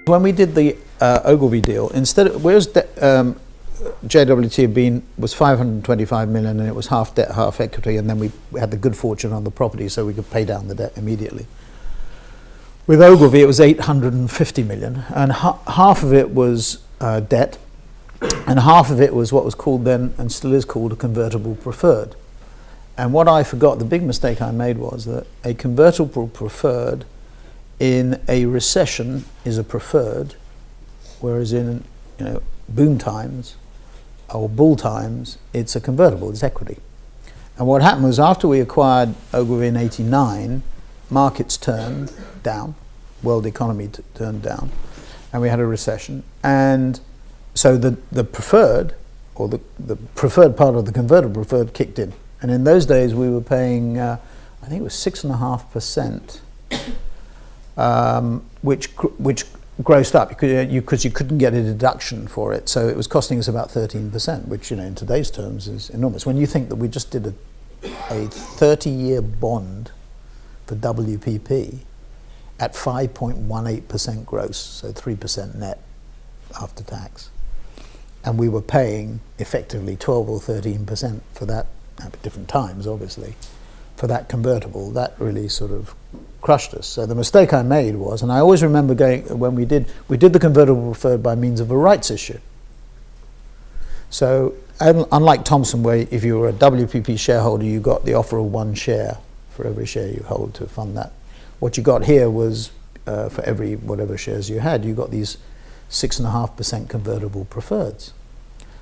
When we did the Ogilvy deal, instead of, whereas JWT was 525 million and it was half debt, half equity, and then we had the good fortune on the property so we could pay down the debt immediately. With Ogilvy, it was 850 million, and half of it was debt, and half of it was what was called then, and still is called, a convertible preferred. And what I forgot, the big mistake I made, was that a convertible preferred in a recession is a preferred, whereas in boom times or bull times, it's a convertible, it's equity. And what happened was, after we acquired Ogilvy in '89, markets turned down, world economy turned down, and we had a recession. And so the preferred, or the preferred part of the convertible preferred, kicked in. And in those days we were paying, I think it was 6.5%, which grossed up because you couldn't get a deduction for it. So it was costing us about 13%, which in today's terms is enormous. When you think that we just did a 30-year bond for WPP at 5.18% gross, so 3% net after tax, and we were paying effectively 12 or 13% for that, at different times obviously, for that convertible, that really sort of crushed us. So the mistake I made was, and I always remember when we did the convertible preferred by means of a rights issue. So unlike Thomson, where if you were a WPP shareholder, you got the offer of 1 share for every share you hold to fund that. What you got here was, for every whatever shares you had, you got these 6.5% convertible preferreds.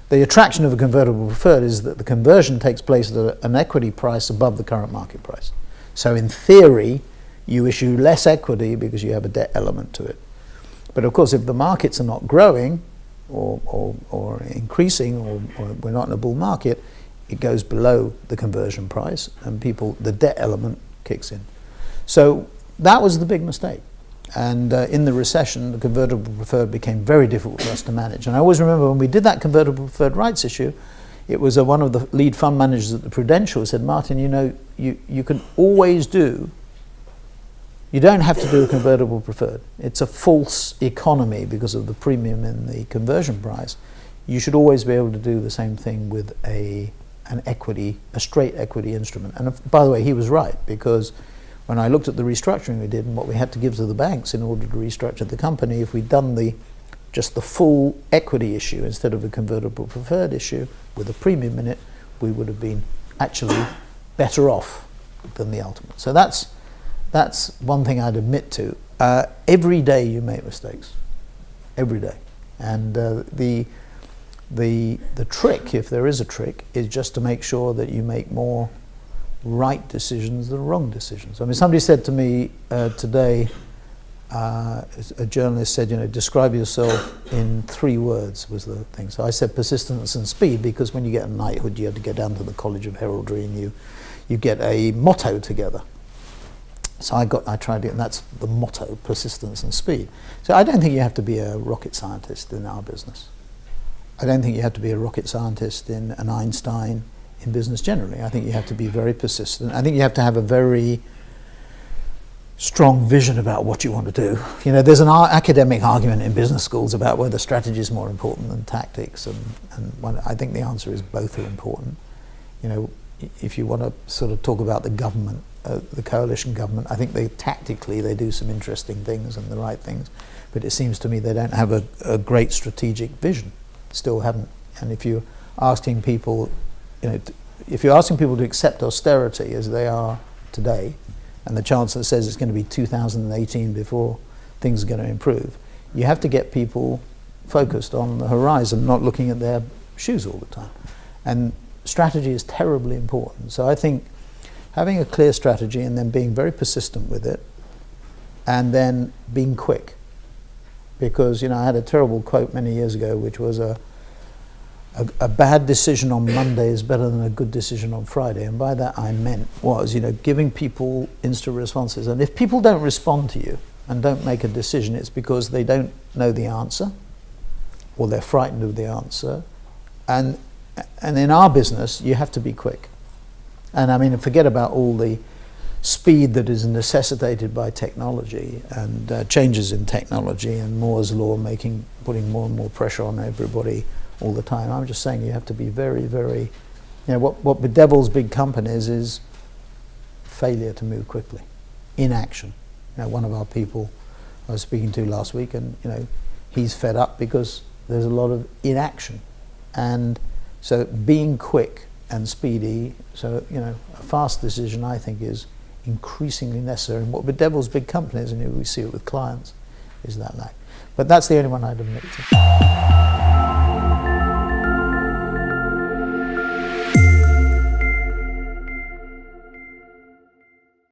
The attraction of a convertible preferred is that the conversion takes place at an equity price above the current market price. So in theory, you issue less equity because you have a debt element to it. But of course, if the markets are not growing or increasing, or we're not in a bull market, it goes below the conversion price, and the debt element kicks in. So that was the big mistake. And in the recession, the convertible preferred became very difficult for us to manage. And I always remember when we did that convertible preferred rights issue, it was one of the lead fund managers at the Prudential who said, Martin, you can always you don't have to do a convertible preferred. It's a false economy because of the premium in the conversion price. You should always be able to do the same thing with a straight equity instrument. And by the way, he was right, because when I looked at the restructuring we did and what we had to give to the banks in order to restructure the company, if we'd done just the full equity issue instead of a convertible preferred issue with a premium in it, we would have been actually better off than the ultimate. So that's one thing I'd admit to. Every day you make mistakes, every day. And the trick, if there is a trick, is just to make sure that you make more right decisions than wrong decisions. I mean, somebody said to me today, a journalist said, describe yourself in 3 words was the thing. So I said persistence and speed, because when you get a knighthood, you have to go down to the College of Heraldry and you get a motto together. So I tried it, and that's the motto: persistence and speed. So I don't think you have to be a rocket scientist in our business. I don't think you have to be a rocket scientist in an Einstein in business generally. I think you have to be very persistent. I think you have to have a very strong vision about what you want to do. There's an academic argument in business schools about whether strategy is more important than tactics, and I think the answer is both are important. If you want to sort of talk about the government, the coalition government, I think tactically they do some interesting things and the right things, but it seems to me they don't have a great strategic vision. Still haven't. And if you're asking people, to accept austerity as they are today, and the Chancellor says it's going to be 2018 before things are going to improve, you have to get people focused on the horizon, not looking at their shoes all the time. And strategy is terribly important. So I think having a clear strategy and then being very persistent with it, and then being quick. Because I had a terrible quote many years ago, which was a bad decision on Monday is better than a good decision on Friday. And by that I meant giving people instant responses. And if people don't respond to you and don't make a decision, it's because they don't know the answer, or they're frightened of the answer. And in our business, you have to be quick. And I mean, forget about all the speed that is necessitated by technology and changes in technology and Moore's law putting more and more pressure on everybody all the time. I'm just saying you have to be very, very, what bedevils big companies is failure to move quickly, inaction. One of our people I was speaking to last week, and he's fed up because there's a lot of inaction. And so being quick and speedy, so a fast decision, I think, is increasingly necessary. And what bedevils big companies, and we see it with clients, is that lack. But that's the only one I'd admit to.